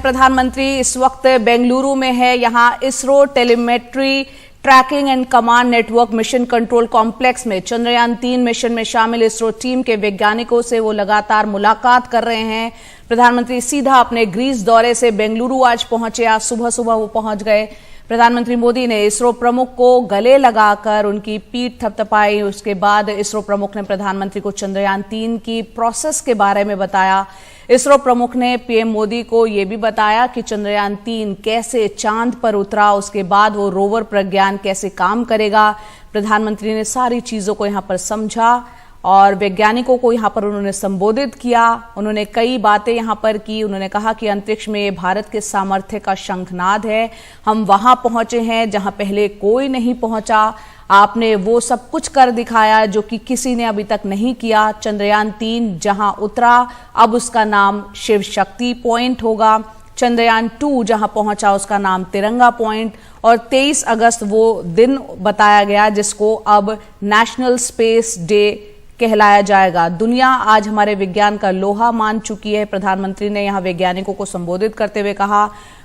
प्रधानमंत्री इस वक्त बेंगलुरु में है। यहां ISRO telemetry tracking and command network mission control complex में चंद्रयान-3 मिशन में शामिल इसरो टीम के वैज्ञानिकों से वो लगातार मुलाकात कर रहे हैं। प्रधानमंत्री सीधा अपने ग्रीस दौरे से बेंगलुरु आज पहुंचे। आज सुबह सुबह वो पहुंच गए। प्रधानमंत्री मोदी ने इसरो प्रमुख को गले लगाकर उनकी पीठ थपथपाई। उसके बाद इसरो प्रमुख ने प्रधानमंत्री को चंद्रयान-3 की प्रोसेस के बारे में बताया। इसरो प्रमुख ने पीएम मोदी को यह भी बताया कि चंद्रयान-3 कैसे चांद पर उतरा, उसके बाद वो रोवर प्रज्ञान कैसे काम करेगा। प्रधानमंत्री ने सारी चीजों को यहां पर समझा और वैज्ञानिकों को यहां पर उन्होंने संबोधित किया। उन्होंने कई बातें यहां पर की। उन्होंने कहा कि अंतरिक्ष में भारत के सामर्थ्य का शंखनाद है। हम वहां पहुंचे हैं जहां पहले कोई नहीं पहुंचा। आपने वो सब कुछ कर दिखाया जो कि किसी ने अभी तक नहीं किया। चंद्रयान-3 जहां उतरा, अब उसका नाम शिव शक्ति पॉइंट होगा। चंद्रयान-2 जहां पहुंचा, उसका नाम तिरंगा पॉइंट। और 23 अगस्त वो दिन बताया गया जिसको अब नेशनल स्पेस डे कहलाया जाएगा। दुनिया आज हमारे विज्ञान का लोहा मान चुकी है। प्रधानमंत्री ने यहां वैज्ञानिकों को संबोधित करते हुए कहा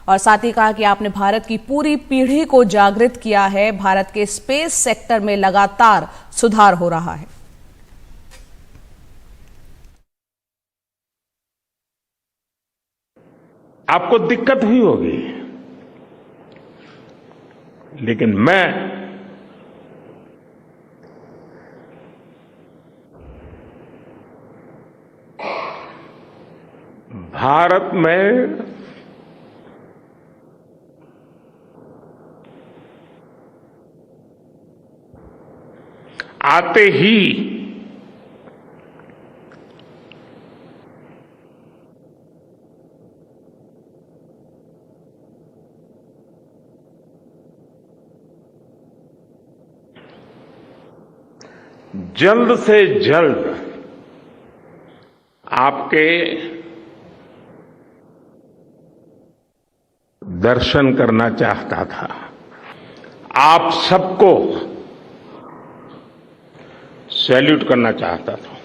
और साथ ही कहा कि आपने भारत की पूरी पीढ़ी को जागृत किया है। भारत के स्पेस सेक्टर में लगातार सुधार हो रहा है। आपको दिक्कत हुई होगी, लेकिन मैं भारत में आते ही जल्द से जल्द आपके दर्शन करना चाहता था। आप सबको सैल्यूट करना चाहता था।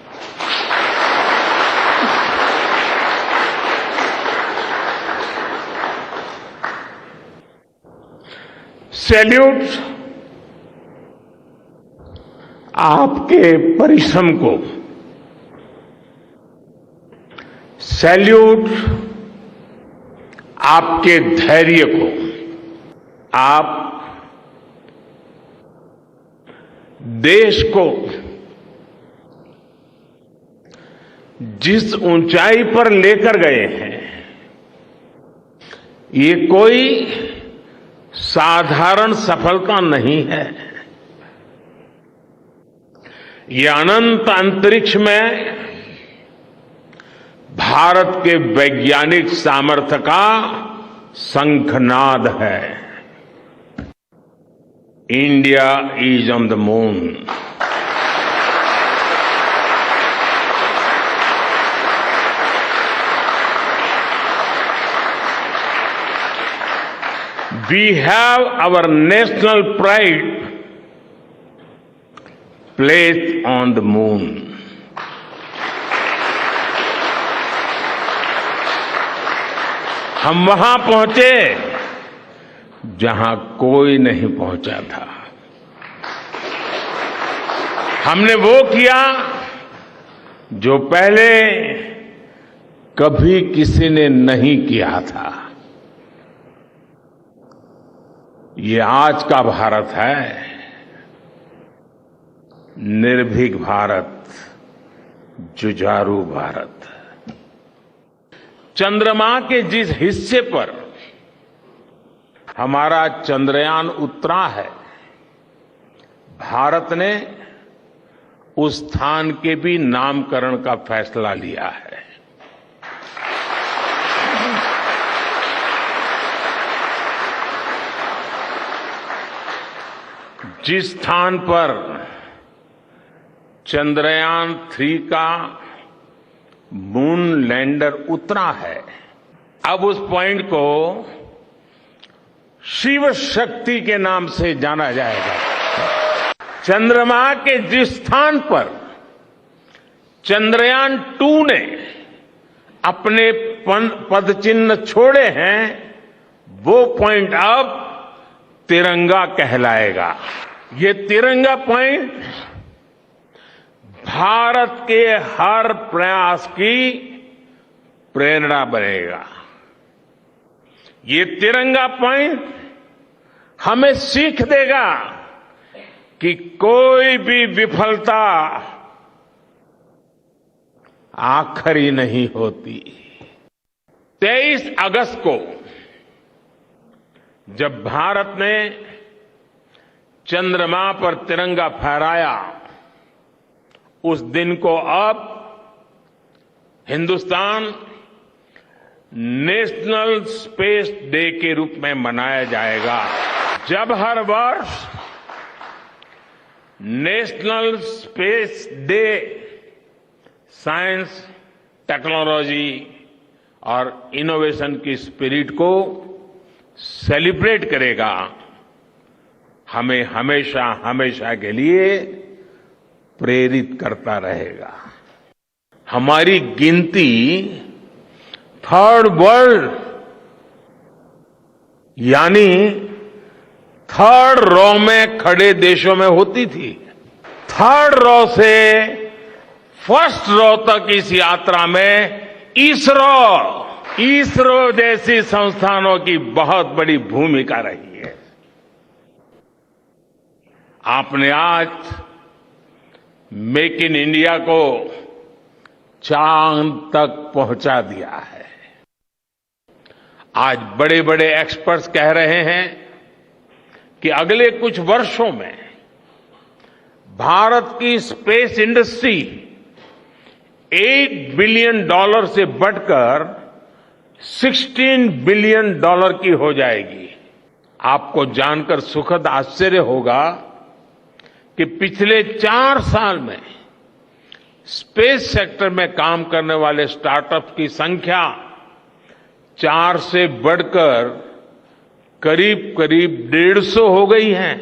सैल्यूट आपके परिश्रम को, सैल्यूट आपके धैर्य को। आप देश को जिस ऊंचाई पर लेकर गए हैं, ये कोई साधारण सफलता नहीं है। ये अनंत अंतरिक्ष में भारत के वैज्ञानिक सामर्थ्य का शंखनाद है। India is on the moon. We have our national pride placed on the moon. हम वहां पहुंचे जहां कोई नहीं पहुंचा था। हमने वो किया जो पहले कभी किसी ने नहीं किया था। ये आज का भारत है, निर्भीक भारत, जुझारू भारत। चंद्रमा के जिस हिस्से पर हमारा चंद्रयान उतरा है, भारत ने उस स्थान के भी नामकरण का फैसला लिया है। जिस स्थान पर चंद्रयान-3 का मून लैंडर उतरा है, अब उस पॉइंट को शिव शक्ति के नाम से जाना जाएगा। चंद्रमा के जिस स्थान पर चंद्रयान-2 ने अपने पद चिन्ह छोड़े हैं वो पॉइंट अब तिरंगा कहलाएगा। ये तिरंगा पॉइंट भारत के हर प्रयास की प्रेरणा बनेगा। ये तिरंगा पॉइंट हमें सीख देगा कि कोई भी विफलता आखिरी नहीं होती। 23 अगस्त को जब भारत ने चंद्रमा पर तिरंगा फहराया, उस दिन को अब हिंदुस्तान नेशनल स्पेस डे के रूप में मनाया जाएगा। जब हर वर्ष national space day science, technology और इनोवेशन की स्पिरिट को सेलिब्रेट करेगा, हमें हमेशा हमेशा के लिए प्रेरित करता रहेगा। हमारी गिनती थर्ड वर्ल्ड यानी थर्ड रॉ में खड़े देशों में होती थी। थर्ड रॉ से फर्स्ट रॉ तक इस यात्रा में इसरो जैसी संस्थानों की बहुत बड़ी भूमिका रही है। आपने आज मेक इन इंडिया को चांद तक पहुंचा दिया है। आज बड़े बड़े एक्सपर्ट्स कह रहे हैं कि अगले कुछ वर्षों में भारत की स्पेस इंडस्ट्री $8 बिलियन से बढ़कर $16 बिलियन की हो जाएगी। आपको जानकर सुखद आश्चर्य होगा कि पिछले 4 साल में स्पेस सेक्टर में काम करने वाले स्टार्टअप की संख्या 4 से बढ़कर करीब 150 हो गई है।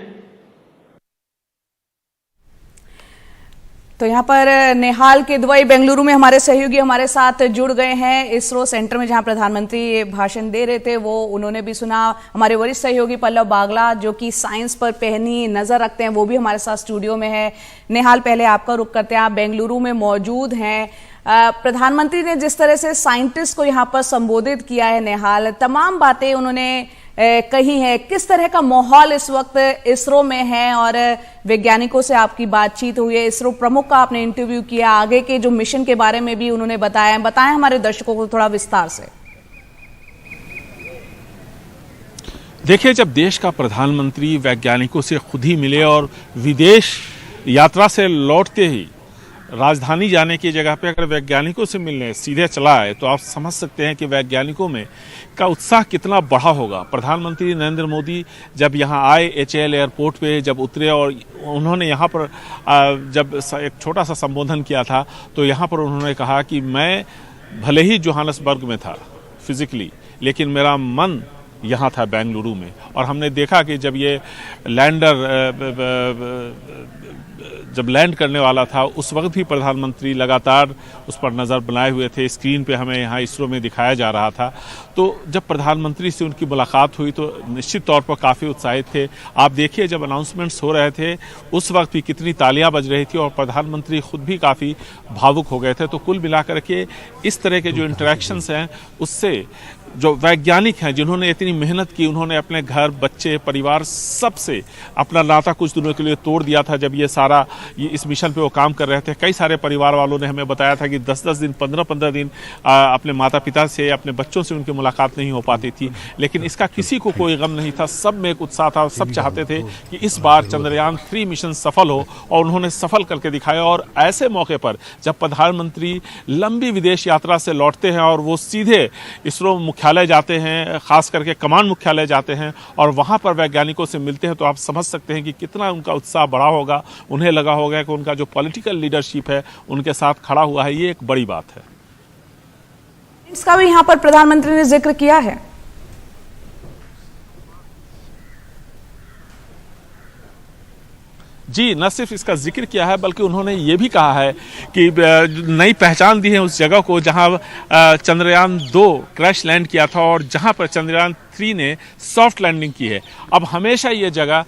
तो यहाँ पर नेहाल किदवई बेंगलुरु में हमारे सहयोगी हमारे साथ जुड़ गए हैं। इसरो सेंटर में जहाँ प्रधानमंत्री भाषण दे रहे थे वो उन्होंने भी सुना। हमारे वरिष्ठ सहयोगी पल्लव बागला जो कि साइंस पर पैनी नजर रखते हैं वो भी हमारे साथ स्टूडियो में है। नेहाल, पहले आपका रुख करते हैं, आप बेंगलुरु में मौजूद हैं। प्रधानमंत्री ने जिस तरह से साइंटिस्ट को यहाँ पर संबोधित किया है, नेहाल, तमाम बातें उन्होंने कही है। किस तरह का माहौल इस वक्त इसरो में है और वैज्ञानिकों से आपकी बातचीत हुई है? इसरो प्रमुख का आपने इंटरव्यू किया, आगे के जो मिशन के बारे में भी उन्होंने बताएं हमारे दर्शकों को थोड़ा विस्तार से। देखिए, जब देश का प्रधानमंत्री वैज्ञानिकों से खुद ही मिले और विदेश यात्रा से लौटते ही राजधानी जाने की जगह पे अगर वैज्ञानिकों से मिलने सीधे चला है तो आप समझ सकते हैं कि वैज्ञानिकों में का उत्साह कितना बढ़ा होगा। प्रधानमंत्री नरेंद्र मोदी जब यहाँ आए HAL एयरपोर्ट पे जब उतरे और उन्होंने यहाँ पर जब एक छोटा सा संबोधन किया था तो यहाँ पर उन्होंने कहा कि मैं भले ही जोहान्सबर्ग में था फिजिकली, लेकिन मेरा मन यहाँ था बेंगलुरु में। और हमने देखा कि जब ये लैंडर जब लैंड करने वाला था उस वक्त भी प्रधानमंत्री लगातार उस पर नज़र बनाए हुए थे। स्क्रीन पे हमें यहाँ इसरो में दिखाया जा रहा था। तो जब प्रधानमंत्री से उनकी मुलाकात हुई तो निश्चित तौर पर काफ़ी उत्साहित थे। आप देखिए जब अनाउंसमेंट्स हो रहे थे उस वक्त भी कितनी तालियां बज रही थी और प्रधानमंत्री खुद भी काफ़ी भावुक हो गए थे। तो कुल मिलाकर के इस तरह के जो इंटरेक्शंस हैं उससे जो वैज्ञानिक हैं जिन्होंने इतनी मेहनत की, उन्होंने अपने घर, बच्चे, परिवार सबसे अपना नाता कुछ दिनों के लिए तोड़ दिया था जब ये इस मिशन पे वो काम कर रहे थे। कई सारे परिवार वालों ने हमें बताया था कि 10-10 दिन, 15-15 दिन अपने माता पिता से, अपने बच्चों से उनकी मुलाकात नहीं हो पाती थी। लेकिन इसका किसी को कोई गम नहीं था, सब में एक उत्साह था। सब चाहते थे कि इस बार चंद्रयान 3 मिशन सफल हो और उन्होंने सफल करके दिखाया। और ऐसे मौके पर जब प्रधानमंत्री लंबी विदेश यात्रा से लौटते हैं और वो सीधे इसरो मुख्यालय जाते हैं, खास करके कमांड मुख्यालय जाते हैं और वहां पर वैज्ञानिकों से मिलते हैं, तो आप समझ सकते हैं कि कितना उनका उत्साह बढ़ा होगा। उन्हें लगा होगा कि उनका जो पॉलिटिकल लीडरशिप है उनके साथ खड़ा हुआ है। ये एक बड़ी बात है। इसका भी यहां पर प्रधानमंत्री ने जिक्र किया है। जी, न सिर्फ इसका जिक्र किया है बल्कि उन्होंने ये भी कहा है कि नई पहचान दी है उस जगह को जहां चंद्रयान 2 क्रैश लैंड किया था और जहां पर चंद्रयान 3 ने सॉफ्ट लैंडिंग की है। अब हमेशा ये जगह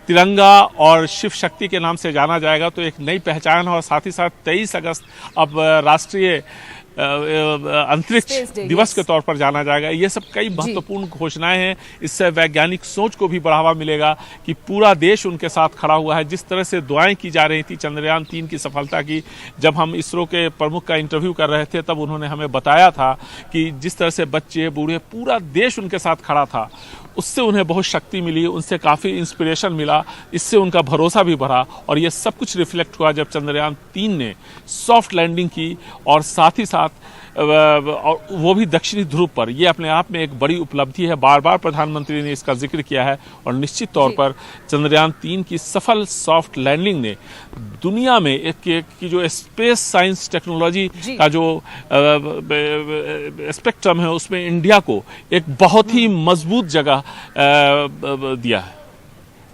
तिरंगा और शिव शक्ति के नाम से जाना जाएगा, तो एक नई पहचान है। और साथ ही साथ 23 अगस्त अब राष्ट्रीय अंतरिक्ष दिवस के तौर पर जाना जाएगा। ये सब कई महत्वपूर्ण घोषणाएं हैं। इससे वैज्ञानिक सोच को भी बढ़ावा मिलेगा कि पूरा देश उनके साथ खड़ा हुआ है। जिस तरह से दुआएं की जा रही थी चंद्रयान 3 की सफलता की, जब हम इसरो के प्रमुख का इंटरव्यू कर रहे थे तब उन्होंने हमें बताया था कि जिस तरह से बच्चे बूढ़े पूरा देश उनके साथ खड़ा था, उससे उन्हें बहुत शक्ति मिली, उनसे काफ़ी इंस्पिरेशन मिला, इससे उनका भरोसा भी बढ़ा। और ये सब कुछ रिफ्लेक्ट हुआ जब चंद्रयान 3 ने सॉफ्ट लैंडिंग की और साथ ही साथ और वो भी दक्षिणी ध्रुव पर। ये अपने आप में एक बड़ी उपलब्धि है। बार बार प्रधानमंत्री ने इसका जिक्र किया है और निश्चित तौर पर चंद्रयान 3 की सफल सॉफ्ट लैंडिंग ने दुनिया में एक जो स्पेस साइंस टेक्नोलॉजी का जो स्पेक्ट्रम है उसमें इंडिया को एक बहुत ही मजबूत जगह दिया है।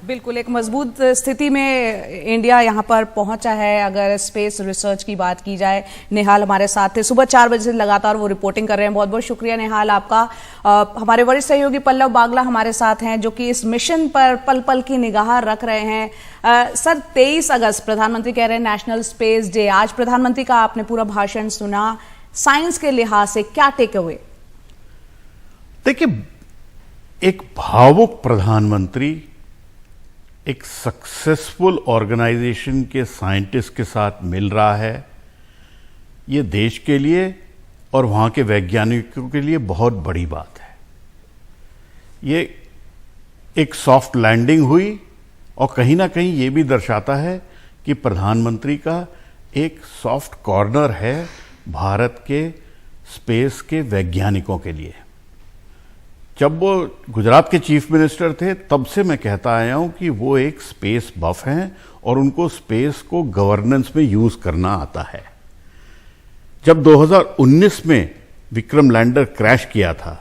बिल्कुल, एक मजबूत स्थिति में इंडिया यहाँ पर पहुंचा है अगर स्पेस रिसर्च की बात की जाए। नेहाल हमारे साथ थे सुबह 4 बजे से लगातार वो रिपोर्टिंग कर रहे हैं। बहुत बहुत शुक्रिया नेहाल आपका। हमारे वरिष्ठ सहयोगी पल्लव बागला हमारे साथ हैं जो कि इस मिशन पर पल पल की निगाह रख रहे हैं। सर, 23 अगस्त प्रधानमंत्री कह रहे हैं नेशनल स्पेस डे। आज प्रधानमंत्री का आपने पूरा भाषण सुना, साइंस के लिहाज से क्या टेक अवे? देखिए, एक भावुक प्रधानमंत्री एक सक्सेसफुल ऑर्गेनाइजेशन के साइंटिस्ट के साथ मिल रहा है। ये देश के लिए और वहाँ के वैज्ञानिकों के लिए बहुत बड़ी बात है। ये एक सॉफ्ट लैंडिंग हुई और कहीं ना कहीं ये भी दर्शाता है कि प्रधानमंत्री का एक सॉफ्ट कॉर्नर है भारत के स्पेस के वैज्ञानिकों के लिए। जब वो गुजरात के चीफ मिनिस्टर थे तब से मैं कहता आया हूं कि वो एक स्पेस बफ हैं और उनको स्पेस को गवर्नेंस में यूज करना आता है। जब 2019 में विक्रम लैंडर क्रैश किया था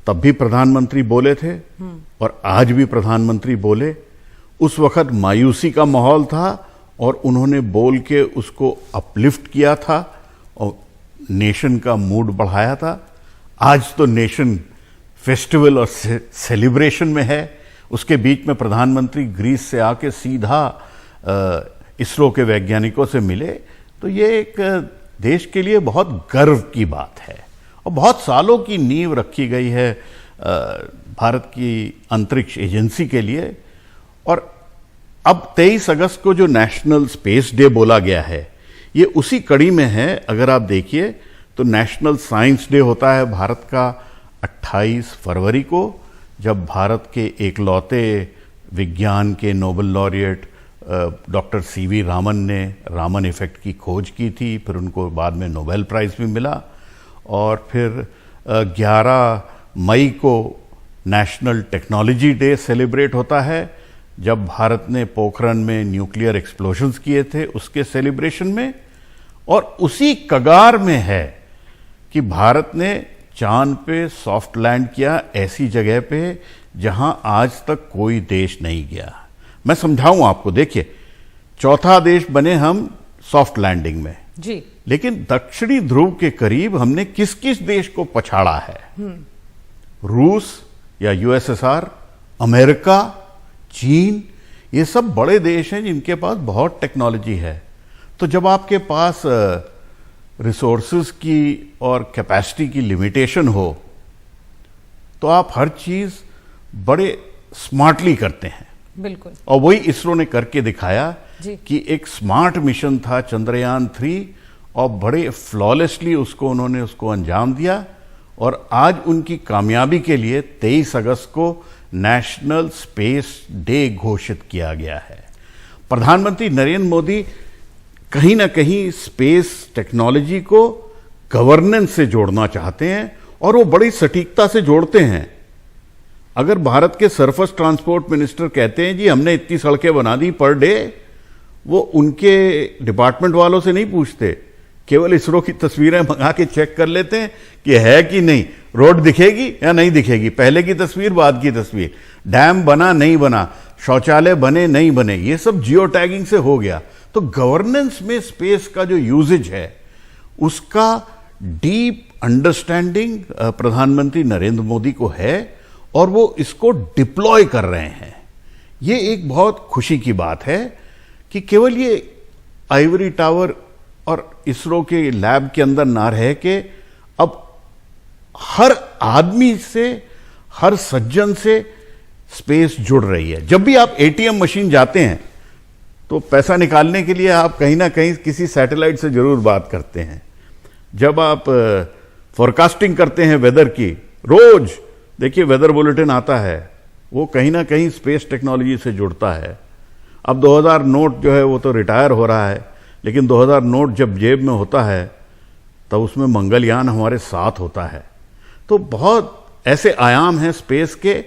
तब भी प्रधानमंत्री बोले थे और आज भी प्रधानमंत्री बोले। उस वक्त मायूसी का माहौल था और उन्होंने बोल के उसको अपलिफ्ट किया था और नेशन का मूड बढ़ाया था। आज तो नेशन फेस्टिवल और सेलिब्रेशन में है। उसके बीच में प्रधानमंत्री ग्रीस से आके सीधा इसरो के वैज्ञानिकों से मिले, तो ये एक देश के लिए बहुत गर्व की बात है। और बहुत सालों की नींव रखी गई है भारत की अंतरिक्ष एजेंसी के लिए। और अब 23 अगस्त को जो नेशनल स्पेस डे बोला गया है, ये उसी कड़ी में है। अगर आप देखिए तो नेशनल साइंस डे होता है भारत का 28 फरवरी को, जब भारत के एकलौते विज्ञान के Nobel laureate doctor CV Raman ने रामन इफेक्ट की खोज की थी। फिर उनको बाद में नोबेल प्राइज भी मिला। और फिर 11 मई को नेशनल टेक्नोलॉजी डे सेलिब्रेट होता है, जब भारत ने पोखरण में न्यूक्लियर एक्सप्लोजन्स किए थे उसके सेलिब्रेशन में। और उसी कगार में है कि भारत ने चांद पे सॉफ्ट लैंड किया, ऐसी जगह पे जहां आज तक कोई देश नहीं गया। मैं समझाऊं आपको। देखिए, चौथा देश बने हम सॉफ्ट लैंडिंग में जी, लेकिन दक्षिणी ध्रुव के करीब हमने किस किस देश को पछाड़ा है? रूस या यूएसएसआर, अमेरिका, चीन, ये सब बड़े देश हैं जिनके पास बहुत टेक्नोलॉजी है। तो जब आपके पास रिसोर्सेज की और कैपेसिटी की लिमिटेशन हो तो आप हर चीज बड़े स्मार्टली करते हैं। बिल्कुल। और वही इसरो ने करके दिखाया जी। कि एक स्मार्ट मिशन था चंद्रयान 3 और बड़े फ्लॉलेसली उन्होंने उसको अंजाम दिया। और आज उनकी कामयाबी के लिए 23 अगस्त को नेशनल स्पेस डे घोषित किया गया है। प्रधानमंत्री नरेंद्र मोदी कहीं ना कहीं स्पेस टेक्नोलॉजी को गवर्नेंस से जोड़ना चाहते हैं और वो बड़ी सटीकता से जोड़ते हैं। अगर भारत के सरफेस ट्रांसपोर्ट मिनिस्टर कहते हैं जी हमने इतनी सड़कें बना दी पर डे, वो उनके डिपार्टमेंट वालों से नहीं पूछते, केवल इसरो की तस्वीरें मंगा के चेक कर लेते हैं कि है कि नहीं, रोड दिखेगी या नहीं दिखेगी, पहले की तस्वीर बाद की तस्वीर, डैम बना नहीं बना, शौचालय बने नहीं बने, ये सब जियो टैगिंग से हो गया। तो गवर्नेंस में स्पेस का जो यूजेज है उसका डीप अंडरस्टैंडिंग प्रधानमंत्री नरेंद्र मोदी को है और वो इसको डिप्लॉय कर रहे हैं। ये एक बहुत खुशी की बात है कि केवल ये आइवरी टावर और इसरो के लैब के अंदर ना रह के अब हर आदमी से, हर सज्जन से स्पेस जुड़ रही है। जब भी आप एटीएम मशीन जाते हैं तो पैसा निकालने के लिए आप कहीं ना कहीं किसी सैटेलाइट से जरूर बात करते हैं। जब आप फोरकास्टिंग करते हैं वेदर की, रोज देखिए वेदर बुलेटिन आता है, वो कहीं ना कहीं स्पेस टेक्नोलॉजी से जुड़ता है। अब 2000 नोट जो है वो तो रिटायर हो रहा है, लेकिन 2000 नोट जब जेब में होता है तब उसमें मंगलयान हमारे साथ होता है। तो बहुत ऐसे आयाम हैं स्पेस के,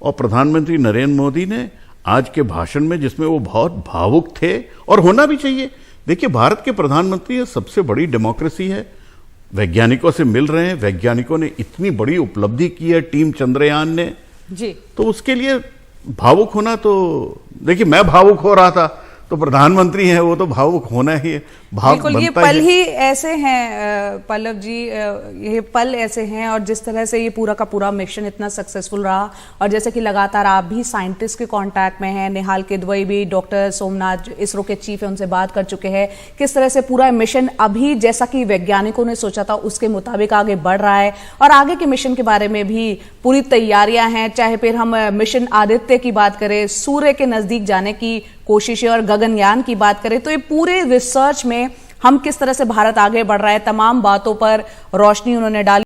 और प्रधानमंत्री नरेंद्र मोदी ने आज के भाषण में, जिसमें वो बहुत भावुक थे और होना भी चाहिए। देखिए भारत के प्रधानमंत्री सबसे बड़ी डेमोक्रेसी है, वैज्ञानिकों से मिल रहे हैं, वैज्ञानिकों ने इतनी बड़ी उपलब्धि की है टीम चंद्रयान ने जी, तो उसके लिए भावुक होना, तो देखिए मैं भावुक हो रहा था तो प्रधानमंत्री हैं वो तो भावुक होना ही है, भाव बिल्कुल। ये पल ही ऐसे हैं पल्लव जी, ये पल ऐसे हैं और जिस तरह से ये पूरा का पूरा मिशन इतना सक्सेसफुल रहा, और जैसे कि लगातार आप भी साइंटिस्ट के कांटेक्ट में हैं, निहाल किदवई भी, डॉक्टर सोमनाथ इसरो के चीफ है, उनसे बात कर चुके हैं, किस तरह से पूरा मिशन अभी जैसा कि वैज्ञानिकों ने सोचा था उसके मुताबिक आगे बढ़ रहा है, और आगे के मिशन के बारे में भी पूरी तैयारियां हैं। चाहे फिर हम मिशन आदित्य की बात करें, सूर्य के नजदीक जाने की कोशिशें, और गगनयान की बात करें, तो ये पूरे रिसर्च में हम किस तरह से भारत आगे बढ़ रहा है, तमाम बातों पर रोशनी उन्होंने डाली।